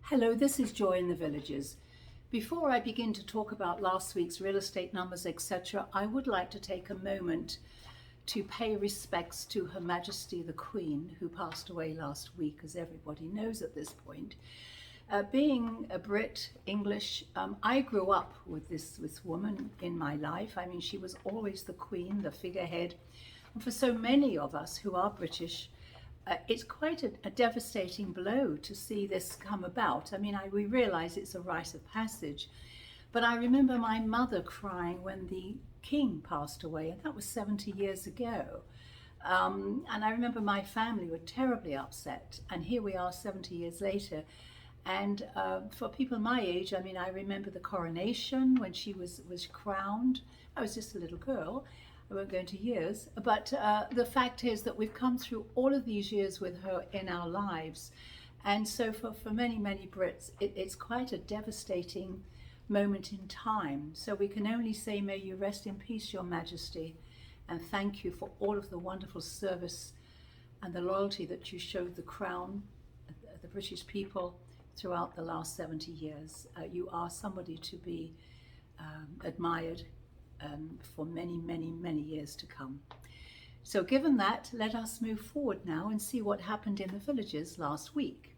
Hello, this is Joy in the Villages. Before I begin to talk about last week's real estate numbers, etc., I would like to take a moment to pay respects to Her Majesty The Queen, who passed away last week, as everybody knows at this point. Being a Brit, English, I grew up with this woman in my life. I mean, she was always the Queen, the figurehead. And for so many of us who are British, it's quite a devastating blow to see this come about. I mean, we realise it's a rite of passage, but I remember my mother crying when the King passed away, and that was 70 years ago. And I remember my family were terribly upset, and here we are 70 years later. And for people my age, I mean, I remember the coronation when she was crowned. I was just a little girl. I won't go into years, but the fact is that we've come through all of these years with her in our lives. And so for many, many Brits, it's quite a devastating moment in time. So we can only say, may you rest in peace, Your Majesty, and thank you for all of the wonderful service and the loyalty that you showed the Crown, the British people, throughout the last 70 years. You are somebody to be admired for many, many, many years to come. So given that, let us move forward now and see what happened in the villages last week.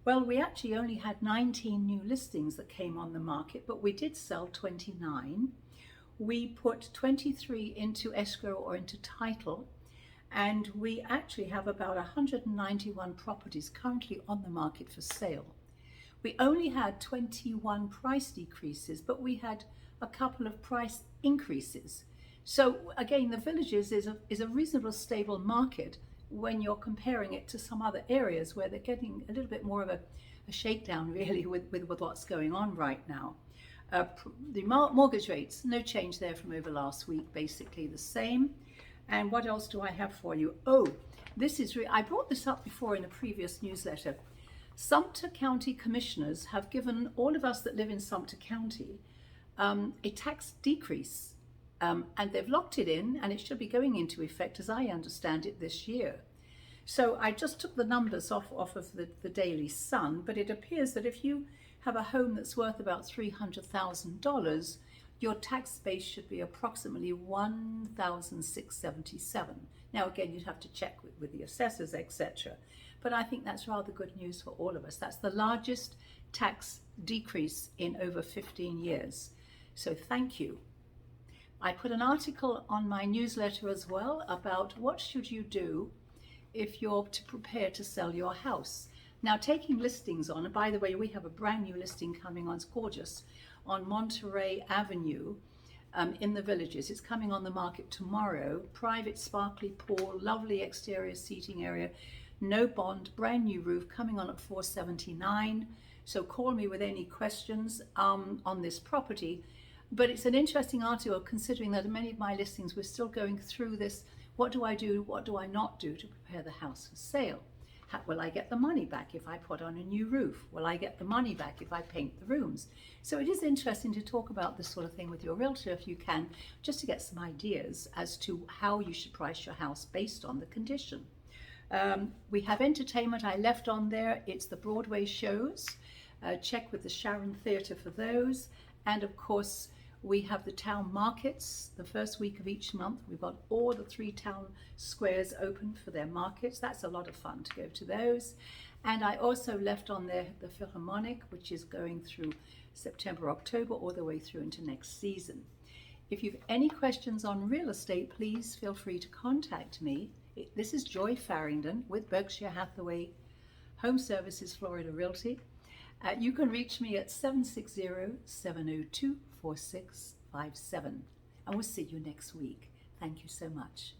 Well, we actually only had 19 new listings that came on the market, but we did sell 29. We put 23 into escrow or into title, and we actually have about 191 properties currently on the market for sale. We only had 21 price decreases, but we had a couple of price increases. So again, the villages is a reasonable stable market when you're comparing it to some other areas where they're getting a little bit more of a shakedown really with what's going on right now. The mortgage rates, no change there from over last week, basically the same. And what else do I have for you? Oh, this is, I brought this up before in a previous newsletter. Sumter County commissioners have given all of us that live in Sumter County a tax decrease, and they've locked it in, and it should be going into effect, as I understand it, this year. So I just took the numbers off of the Daily Sun, but it appears that if you have a home that's worth about $300,000, your tax base should be approximately $1,677. Now again, you'd have to check with the assessors, etc. But I think that's rather good news for all of us. That's the largest tax decrease in over 15 years. So thank you. I put an article on my newsletter as well about what should you do if you're to prepare to sell your house. Now, taking listings on, and by the way, we have a brand new listing coming on, it's gorgeous, on Monterey Avenue in the villages. It's coming on the market tomorrow. Private sparkly pool, lovely exterior seating area, no bond, brand new roof, coming on at $479. So call me with any questions on this property. But it's an interesting article considering that many of my listings we're still going through this. What do I do? What do I not do to prepare the house for sale? Will I get the money back if I put on a new roof? Will I get the money back if I paint the rooms? So it is interesting to talk about this sort of thing with your realtor if you can, just to get some ideas as to how you should price your house based on the condition. We have entertainment I left on there. It's the Broadway shows. Check with the Sharon Theatre for those. And of course, we have the town markets the first week of each month. We've got all the 3 town squares open for their markets. That's a lot of fun to go to those. And I also left on there the Philharmonic, which is going through September, October, all the way through into next season. If you've any questions on real estate, please feel free to contact me. This is Joy Farrington with Berkshire Hathaway Home Services Florida Realty. You can reach me at 760-702-4657. And we'll see you next week. Thank you so much.